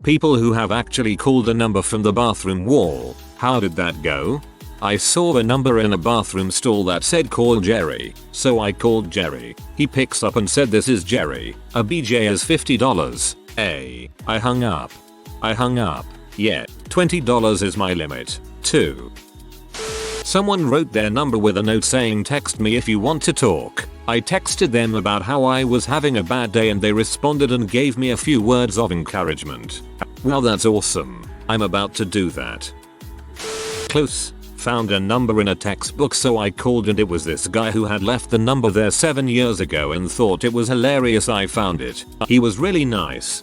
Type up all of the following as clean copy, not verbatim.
People who have actually called a number from the bathroom wall. How did that go? I saw a number in a bathroom stall that said call Jerry, so I called Jerry. He picks up and said this is Jerry, a BJ is $50. I hung up. Yeah, $20 is my limit. 2. Someone wrote their number with a note saying text me if you want to talk. I texted them about how I was having a bad day and they responded and gave me a few words of encouragement. Well, that's awesome. I'm about to do that. Close. Found a number in a textbook, so I called and it was this guy who had left the number there 7 years ago and thought it was hilarious I found it. He was really nice.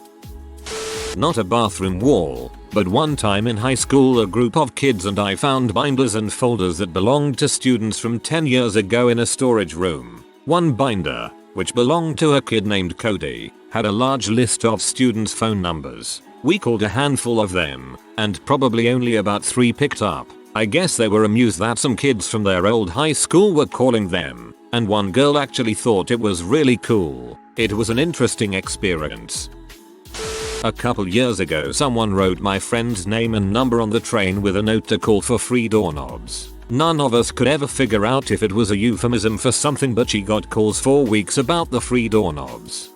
Not a bathroom wall, but one time in high school a group of kids and I found binders and folders that belonged to students from 10 years ago in a storage room. One binder, which belonged to a kid named Cody, had a large list of students' phone numbers. We called a handful of them, and probably only about 3 picked up. I guess they were amused that some kids from their old high school were calling them, and one girl actually thought it was really cool. It was an interesting experience. A couple years ago someone wrote my friend's name and number on the train with a note to call for free doorknobs. None of us could ever figure out if it was a euphemism for something, but she got calls for weeks about the free doorknobs.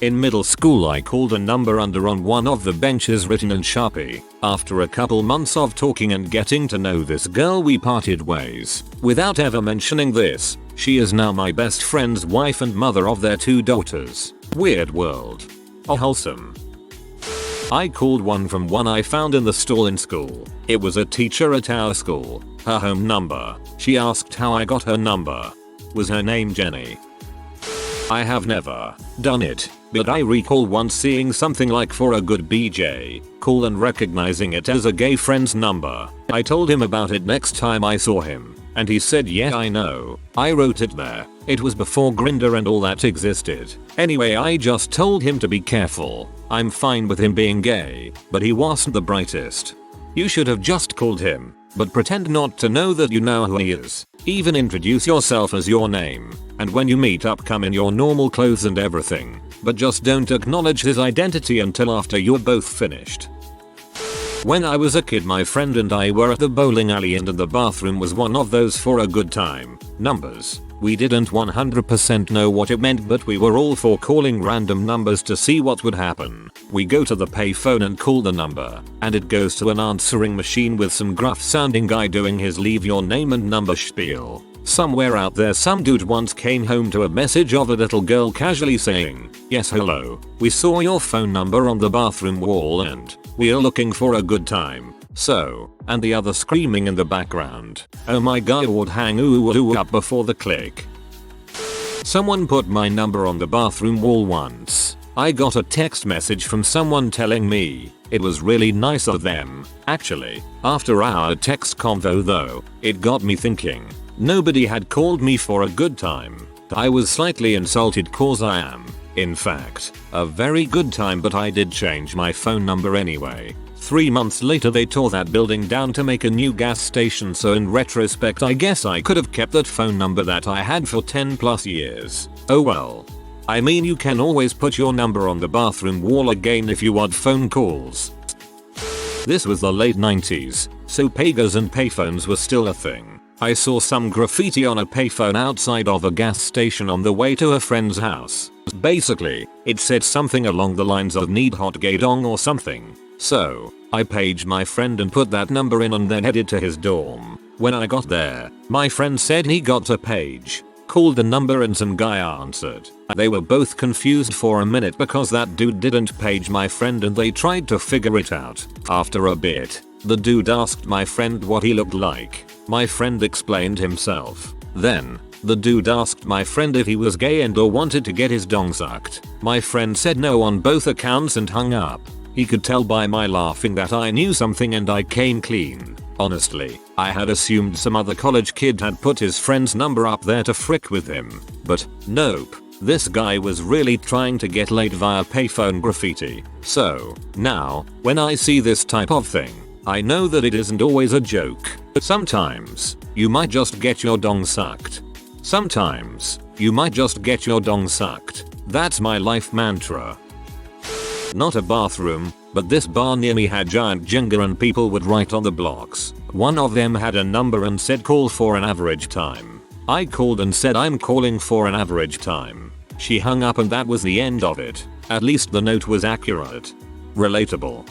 In middle school I called a number under on one of the benches written in Sharpie. After a couple months of talking and getting to know this girl we parted ways. Without ever mentioning this, she is now my best friend's wife and mother of their 2 daughters. Weird world. Oh, wholesome. I called one from one I found in the stall in school. It was a teacher at our school. Her home number. She asked how I got her number. Was her name Jenny? I have never done it, but I recall once seeing something like for a good BJ call and recognizing it as a gay friend's number. I told him about it next time I saw him, and he said yeah I know, I wrote it there. It was before Grindr and all that existed. Anyway, I just told him to be careful. I'm fine with him being gay, but he wasn't the brightest. You should have just called him, but pretend not to know that you know who he is. Even introduce yourself as your name, and when you meet up come in your normal clothes and everything, but just don't acknowledge his identity until after you're both finished. When I was a kid my friend and I were at the bowling alley and the bathroom was one of those for a good time numbers. We didn't 100% know what it meant, but we were all for calling random numbers to see what would happen. We go to the payphone and call the number, and it goes to an answering machine with some gruff sounding guy doing his leave your name and number spiel. Somewhere out there some dude once came home to a message of a little girl casually saying, "Yes hello, we saw your phone number on the bathroom wall and we're looking for a good time. So," and the other screaming in the background, "Oh my god, would hang ooh up before the click." Someone put my number on the bathroom wall once. I got a text message from someone telling me it was really nice of them. Actually, after our text convo though, it got me thinking. Nobody had called me for a good time. I was slightly insulted cause I am, in fact, a very good time, but I did change my phone number anyway. 3 months later they tore that building down to make a new gas station, so in retrospect I guess I could have kept that phone number that I had for 10 plus years. Oh well. I mean, you can always put your number on the bathroom wall again if you want phone calls. This was the late 90s, so pagers and payphones were still a thing. I saw some graffiti on a payphone outside of a gas station on the way to a friend's house. Basically, it said something along the lines of "need hot gay dong" or something. So, I paged my friend and put that number in and then headed to his dorm. When I got there, my friend said he got a page, called the number and some guy answered. They were both confused for a minute because that dude didn't page my friend and they tried to figure it out. After a bit, the dude asked my friend what he looked like. My friend explained himself. Then, the dude asked my friend if he was gay and or wanted to get his dong sucked. My friend said no on both accounts and hung up. He could tell by my laughing that I knew something and I came clean. Honestly, I had assumed some other college kid had put his friend's number up there to frick with him. But, nope. This guy was really trying to get laid via payphone graffiti. So, now, when I see this type of thing, I know that it isn't always a joke. Sometimes, you might just get your dong sucked. Sometimes, you might just get your dong sucked. That's my life mantra. Not a bathroom, but this bar near me had giant Jenga and people would write on the blocks. One of them had a number and said call for an average time. I called and said I'm calling for an average time. She hung up and that was the end of it. At least the note was accurate. Relatable.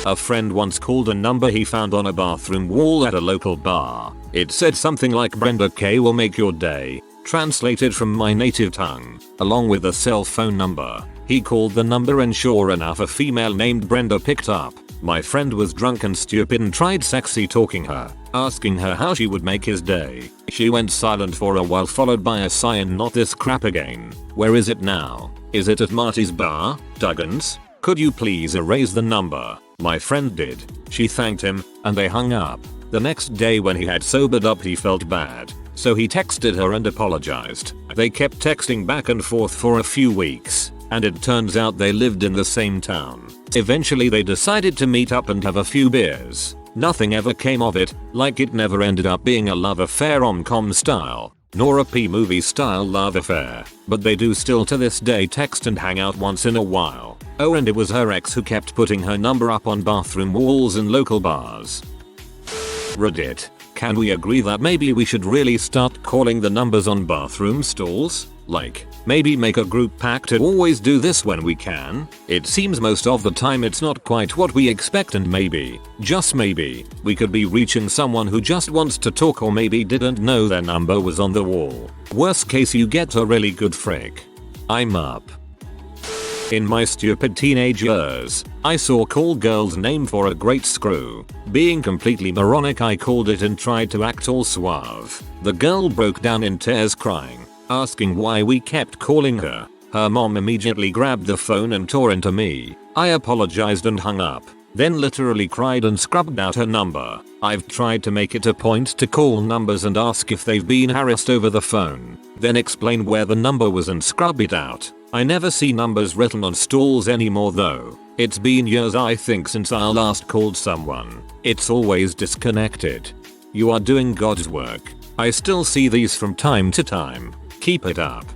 A friend once called a number he found on a bathroom wall at a local bar. It said something like Brenda K will make your day. Translated from my native tongue, along with a cell phone number. He called the number and sure enough a female named Brenda picked up. My friend was drunk and stupid and tried sexy talking her, asking her how she would make his day. She went silent for a while followed by a sigh and not this crap again. Where is it now? Is it at Marty's bar? Duggan's? Could you please erase the number? My friend did. She thanked him and they hung up. The next day when he had sobered up he felt bad. So he texted her and apologized. They kept texting back and forth for a few weeks. And it turns out they lived in the same town. Eventually they decided to meet up and have a few beers. Nothing ever came of it, like it never ended up being a love affair rom-com style, nor a P-movie style love affair, but they do still to this day text and hang out once in a while. Oh, and it was her ex who kept putting her number up on bathroom walls in local bars. Reddit. Can we agree that maybe we should really start calling the numbers on bathroom stalls? Like, maybe make a group pact to always do this when we can? It seems most of the time it's not quite what we expect and maybe, just maybe, we could be reaching someone who just wants to talk or maybe didn't know their number was on the wall. Worst case you get a really good frick. I'm up. In my stupid teenage years, I saw call girl's name for a great screw. Being completely moronic I called it and tried to act all suave. The girl broke down in tears crying, asking why we kept calling her. Her mom immediately grabbed the phone and tore into me. I apologized and hung up, then literally cried and scrubbed out her number. I've tried to make it a point to call numbers and ask if they've been harassed over the phone, then explain where the number was and scrub it out. I never see numbers written on stalls anymore though. It's been years I think since I last called someone. It's always disconnected. You are doing God's work. I still see these from time to time. Keep it up.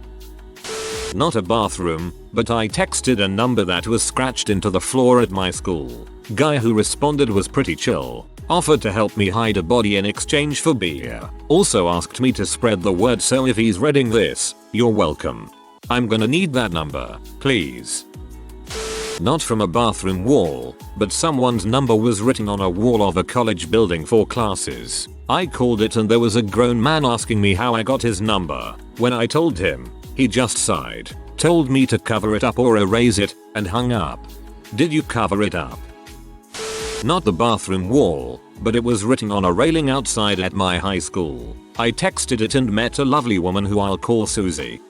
Not a bathroom, but I texted a number that was scratched into the floor at my school. Guy who responded was pretty chill. Offered to help me hide a body in exchange for beer. Also asked me to spread the word so if he's reading this, you're welcome. I'm gonna need that number, please. Not from a bathroom wall, but someone's number was written on a wall of a college building for classes. I called it and there was a grown man asking me how I got his number. When I told him, he just sighed, told me to cover it up or erase it, and hung up. Did you cover it up? Not the bathroom wall, but it was written on a railing outside at my high school. I texted it and met a lovely woman who I'll call Susie.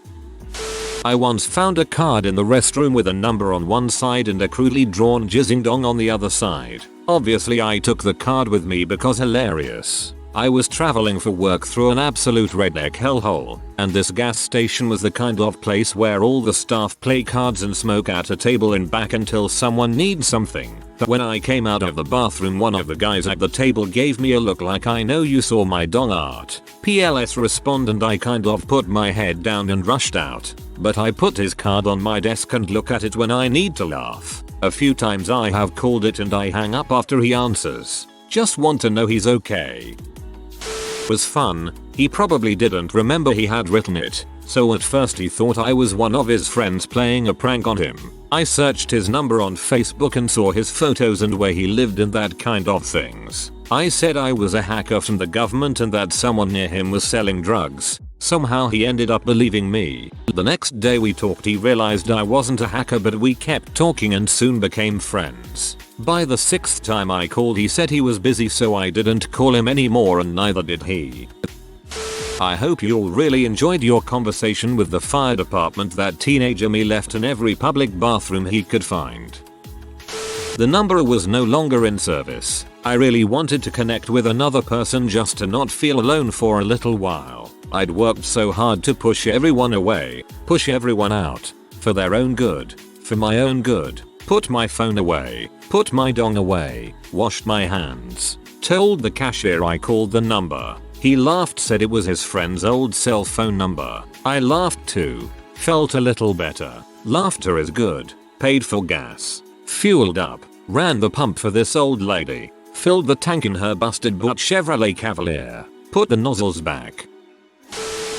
I once found a card in the restroom with a number on one side and a crudely drawn jizzing dong on the other side. Obviously I took the card with me because hilarious. I was traveling for work through an absolute redneck hellhole, and this gas station was the kind of place where all the staff play cards and smoke at a table in back until someone needs something. When I came out of the bathroom one of the guys at the table gave me a look like I know you saw my dong art. PLS respond and I kind of put my head down and rushed out. But I put his card on my desk and look at it when I need to laugh. A few times I have called it and I hang up after he answers. Just want to know he's okay. Was fun. He probably didn't remember he had written it, so at first he thought I was one of his friends playing a prank on him. I searched his number on Facebook and saw his photos and where he lived and that kind of things. I said I was a hacker from the government and that someone near him was selling drugs. Somehow he ended up believing me. The next day we talked he realized I wasn't a hacker but we kept talking and soon became friends. By the 6th time I called he said he was busy so I didn't call him anymore and neither did he. I hope you all really enjoyed your conversation with the fire department that teenager me left in every public bathroom he could find. The number was no longer in service. I really wanted to connect with another person just to not feel alone for a little while. I'd worked so hard to push everyone away, push everyone out, for their own good, for my own good, put my phone away, put my dong away, washed my hands, told the cashier I called the number. He laughed, said it was his friend's old cell phone number. I laughed too, felt a little better. Laughter is good. paid for gas, fueled up, ran the pump for this old lady, filled the tank in her busted butt Chevrolet Cavalier, put the nozzles back.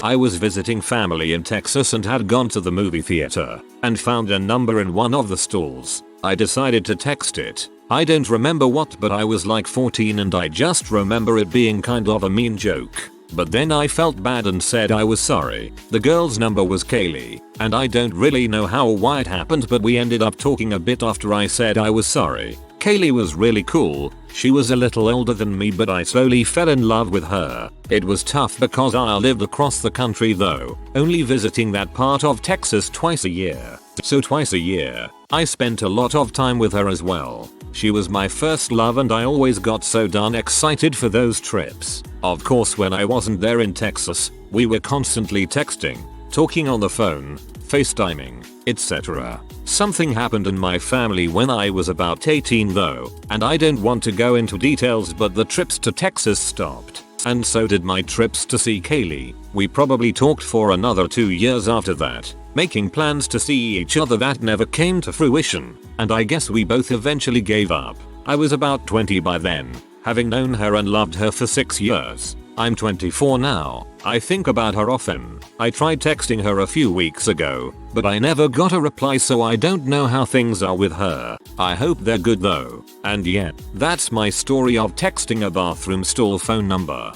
I was visiting family in Texas and had gone to the movie theater and found a number in one of the stalls. I decided to text it. I don't remember what, but I was like 14 and I just remember it being kind of a mean joke. But then I felt bad and said I was sorry. The girl's number was Kaylee, and I don't really know how or why it happened, but we ended up talking a bit after I said I was sorry. Kaylee was really cool. She was a little older than me, but I slowly fell in love with her. It was tough because I lived across the country though, only visiting that part of Texas twice a year. So twice a year, I spent a lot of time with her as well. She was my first love and I always got so darn excited for those trips. Of course, when I wasn't there in Texas, we were constantly texting, talking on the phone, FaceTiming, etc. Something happened in my family when I was about 18 though, and I don't want to go into details, but the trips to Texas stopped. And so did my trips to see Kaylee. We probably talked for another 2 years after that, making plans to see each other that never came to fruition, and I guess we both eventually gave up. I was about 20 by then, having known her and loved her for 6 years. I'm 24 now. I think about her often. I tried texting her a few weeks ago, but I never got a reply, so I don't know how things are with her. I hope they're good though. And yeah, that's my story of texting a bathroom stall phone number.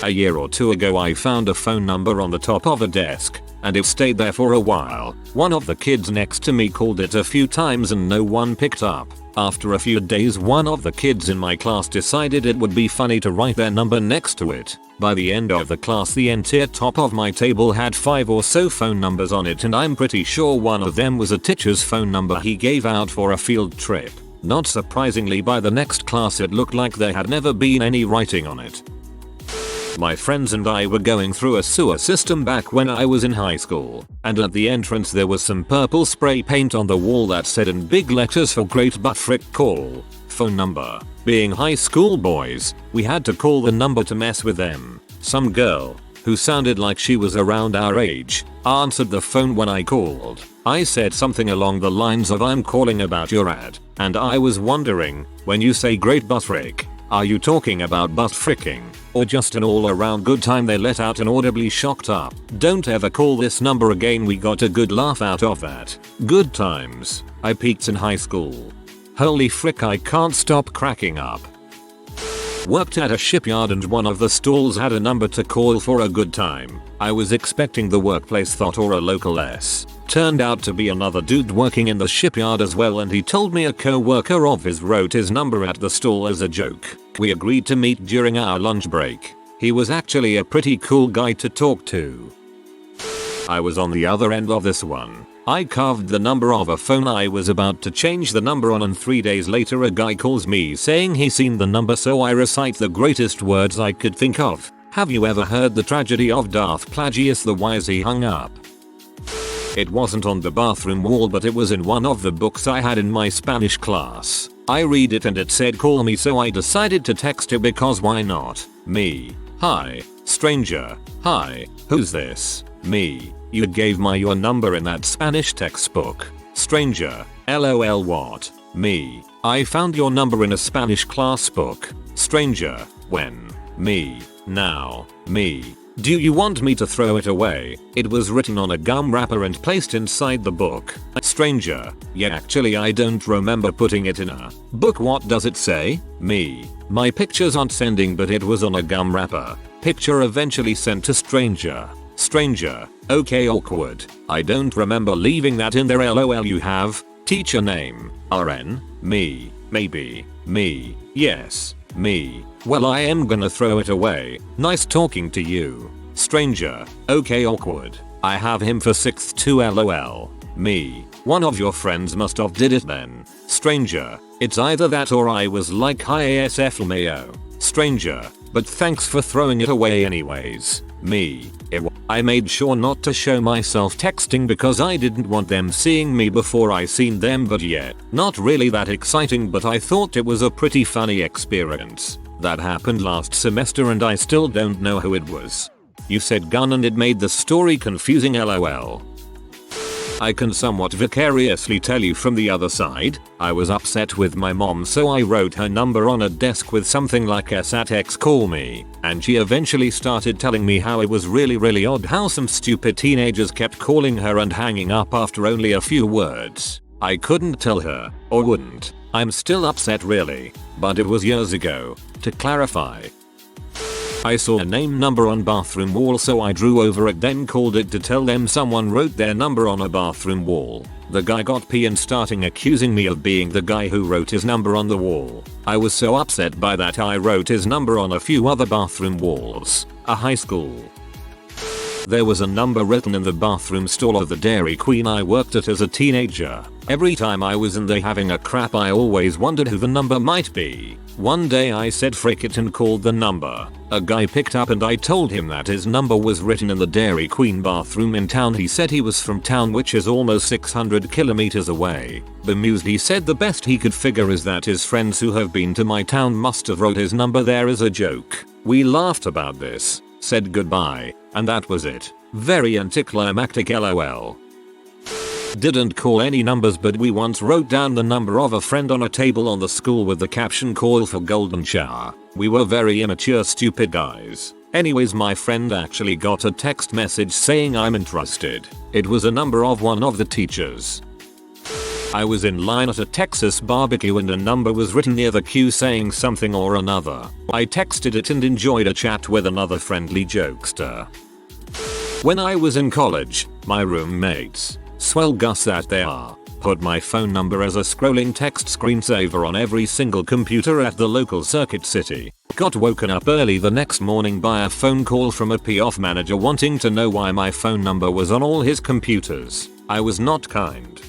A year or two ago I found a phone number on the top of a desk, and it stayed there for a while. One of the kids next to me called it a few times and no one picked up. After a few days, one of the kids in my class decided it would be funny to write their number next to it. By the end of the class, the entire top of my table had 5 or so phone numbers on it, and I'm pretty sure one of them was a teacher's phone number he gave out for a field trip. Not surprisingly, by the next class it looked like there had never been any writing on it. My friends and I were going through a sewer system back when I was in high school, and at the entrance there was some purple spray paint on the wall that said in big letters, "For great but frick call, phone number." Being high school boys, we had to call the number to mess with them. Some girl, who sounded like she was around our age, answered the phone when I called. I said something along the lines of, "I'm calling about your ad, and I was wondering, when you say great butt frick, are you talking about butt fricking, or just an all around good time?" They let out an audibly shocked up, "Don't ever call this number again." We got a good laugh out of that. Good times. I peaked in high school. Holy frick, I can't stop cracking up. Worked at a shipyard and one of the stalls had a number to call for a good time. I was expecting the workplace thought or a local S. Turned out to be another dude working in the shipyard as well, and he told me a co-worker of his wrote his number at the stall as a joke. We agreed to meet during our lunch break. He was actually a pretty cool guy to talk to. I was on the other end of this one. I carved the number of a phone I was about to change the number on, and 3 days later a guy calls me saying he's seen the number, so I recite the greatest words I could think of. "Have you ever heard the tragedy of Darth Plagueis the Wise?" He hung up. It wasn't on the bathroom wall, but it was in one of the books I had in my Spanish class. I read it and it said call me, so I decided to text it because why not? Me. "Hi, stranger. Hi, who's this?" Me. "You gave my your number in that Spanish textbook." Stranger. "LOL what?" Me. "I found your number in a Spanish class book." Stranger. "When?" Me. "Now." Me. "Do you want me to throw it away? It was written on a gum wrapper and placed inside the book." Stranger. "Yeah, actually I don't remember putting it in a book. What does it say?" Me. "My pictures aren't sending, but it was on a gum wrapper." Picture eventually sent to stranger. Stranger. "Okay, awkward. I don't remember leaving that in there. LOL. You have teacher name RN?" Me. "Maybe." Me. "Yes." Me. "Well, I am gonna throw it away. Nice talking to you." Stranger. "Okay, awkward. I have him for 6th too. LOL. Me. "One of your friends must have did it then." Stranger. "It's either that or I was like hi ASF LMAO." Stranger. "But thanks for throwing it away anyways." Me. "I made sure not to show myself texting because I didn't want them seeing me before I seen them, but yeah, not really that exciting, but I thought it was a pretty funny experience. That happened last semester and I still don't know who it was." You said gun and it made the story confusing. LOL. I can somewhat vicariously tell you from the other side. I was upset with my mom, so I wrote her number on a desk with something like S@X call me, and she eventually started telling me how it was really odd how some stupid teenagers kept calling her and hanging up after only a few words. I couldn't tell her, or wouldn't. I'm still upset really, but it was years ago. To clarify, I saw a name number on bathroom wall, so I drew over it, then called it to tell them someone wrote their number on a bathroom wall. The guy got pee and starting accusing me of being the guy who wrote his number on the wall. I was so upset by that I wrote his number on a few other bathroom walls. A high school. There was a number written in the bathroom stall of the Dairy Queen I worked at as a teenager. Every time I was in there having a crap, I always wondered who the number might be. One day I said frick it and called the number. A guy picked up and I told him that his number was written in the Dairy Queen bathroom in town. He said he was from town, which is almost 600 kilometers away. Bemused, he said the best he could figure is that his friends who have been to my town must have wrote his number there as a joke. We laughed about this, said goodbye, and that was it. Very anticlimactic lol. Didn't call any numbers, but we once wrote down the number of a friend on a table on the school with the caption call for golden shower. We were very immature stupid guys. Anyways, my friend actually got a text message saying I'm interested. It was a number of one of the teachers. I was in line at a Texas barbecue and a number was written near the queue saying something or another. I texted it and enjoyed a chat with another friendly jokester. When I was in college, my roommates, swell Gus that they are, put my phone number as a scrolling text screensaver on every single computer at the local Circuit City. Got woken up early the next morning by a phone call from a POF manager wanting to know why my phone number was on all his computers. I was not kind.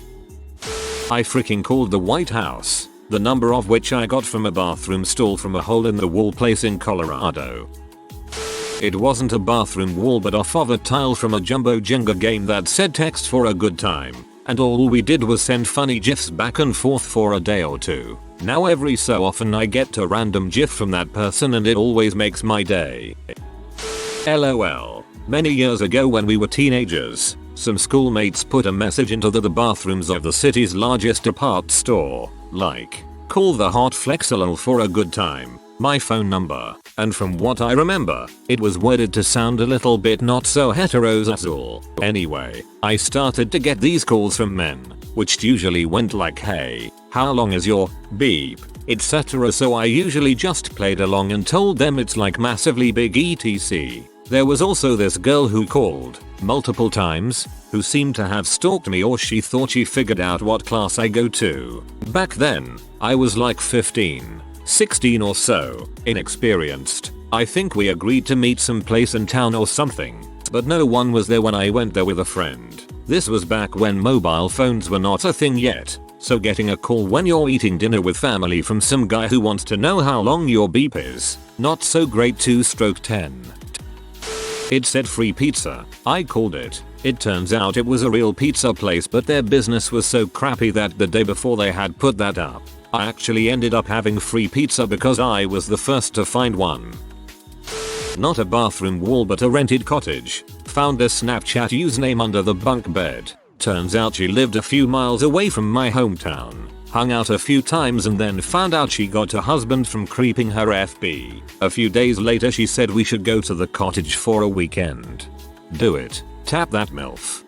I freaking called the White House, the number of which I got from a bathroom stall from a hole in the wall place in Colorado. It wasn't a bathroom wall but off of a tile from a jumbo Jenga game that said text for a good time, and all we did was send funny gifs back and forth for a day or two. Now every so often I get a random gif from that person and it always makes my day. LOL. Many years ago when we were teenagers, some schoolmates put a message into the bathrooms of the city's largest apart store, like, call the hot flexalol for a good time, my phone number. And from what I remember, it was worded to sound a little bit not so heterosexual. Anyway, I started to get these calls from men, which usually went like, hey, how long is your beep, etc. So I usually just played along and told them it's like massively big etc. There was also this girl who called multiple times, who seemed to have stalked me, or she thought she figured out what class I go to. Back then, I was like 15. 16 or so, inexperienced. I think we agreed to meet someplace in town or something, but no one was there when I went there with a friend. This was back when mobile phones were not a thing yet, so getting a call when you're eating dinner with family from some guy who wants to know how long your beep is, not so great. 2/10. It said free pizza. I called it. It turns out it was a real pizza place, but their business was so crappy that the day before they had put that up, I actually ended up having free pizza because I was the first to find one. Not a bathroom wall but a rented cottage. Found a Snapchat username under the bunk bed. Turns out she lived a few miles away from my hometown. Hung out a few times and then found out she got a husband from creeping her FB. A few days later she said we should go to the cottage for a weekend. Do it. Tap that MILF.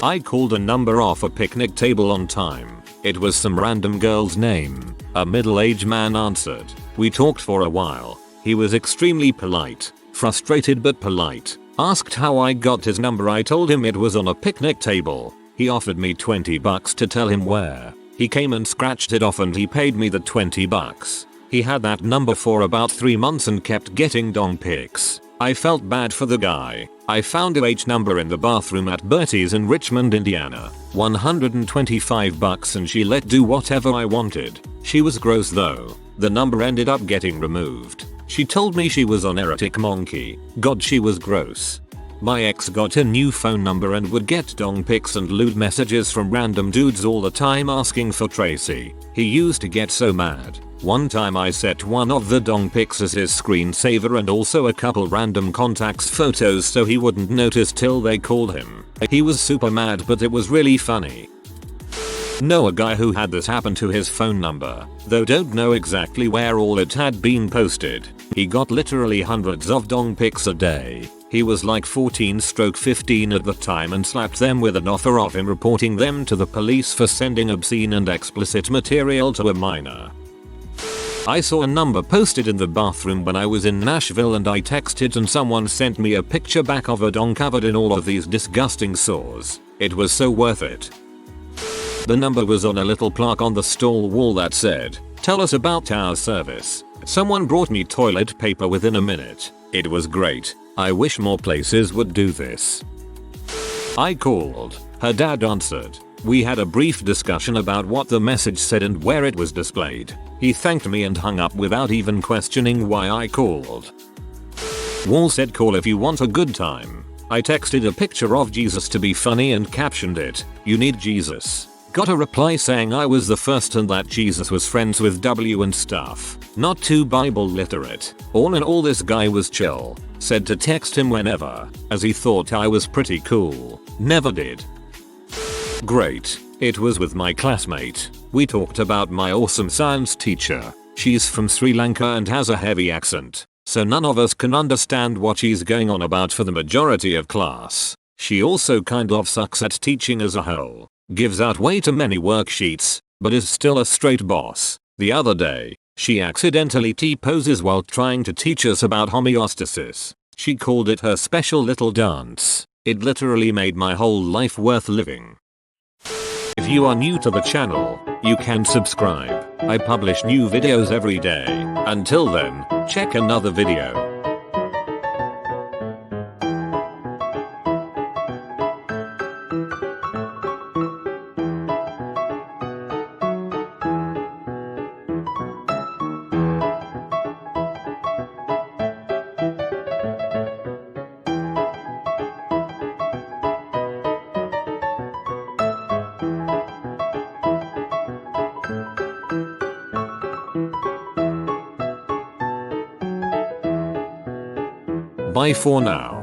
I called a number off a picnic table on time. It was some random girl's name. A middle-aged man answered. We talked for a while. He was extremely polite. Frustrated but polite. Asked how I got his number. I told him it was on a picnic table. He offered me $20 to tell him where. He came and scratched it off and he paid me the $20. He had that number for about 3 months and kept getting dong pics. I felt bad for the guy. I found a H number in the bathroom at Bertie's in Richmond, Indiana. $125 and she let do whatever I wanted. She was gross though. The number ended up getting removed. She told me she was on Erotic Monkey. God, she was gross. My ex got a new phone number and would get dong pics and lewd messages from random dudes all the time asking for Tracy. He used to get so mad. One time I set one of the dong pics as his screensaver and also a couple random contacts photos so he wouldn't notice till they called him. He was super mad, but it was really funny. Know a guy who had this happen to his phone number, though don't know exactly where all it had been posted. He got literally hundreds of dong pics a day. He was like 14/15 at the time and slapped them with an offer of him reporting them to the police for sending obscene and explicit material to a minor. I saw a number posted in the bathroom when I was in Nashville and I texted and someone sent me a picture back of a dong covered in all of these disgusting sores. It was so worth it. The number was on a little plaque on the stall wall that said, "Tell us about our service." Someone brought me toilet paper within a minute. It was great. I wish more places would do this. I called. Her dad answered. We had a brief discussion about what the message said and where it was displayed. He thanked me and hung up without even questioning why I called. Wall said call if you want a good time. I texted a picture of Jesus to be funny and captioned it, "You need Jesus." Got a reply saying I was the first and that Jesus was friends with W and stuff. Not too Bible literate. All in all, this guy was chill. Said to text him whenever, as he thought I was pretty cool. Never did. Great. It was with my classmate. We talked about my awesome science teacher. She's from Sri Lanka and has a heavy accent, so none of us can understand what she's going on about for the majority of class. She also kind of sucks at teaching as a whole. Gives out way too many worksheets, but is still a straight boss. The other day, she accidentally T-poses while trying to teach us about homeostasis. She called it her special little dance. It literally made my whole life worth living. If you are new to the channel, you can subscribe. I publish new videos every day. Until then, check another video. Bye for now.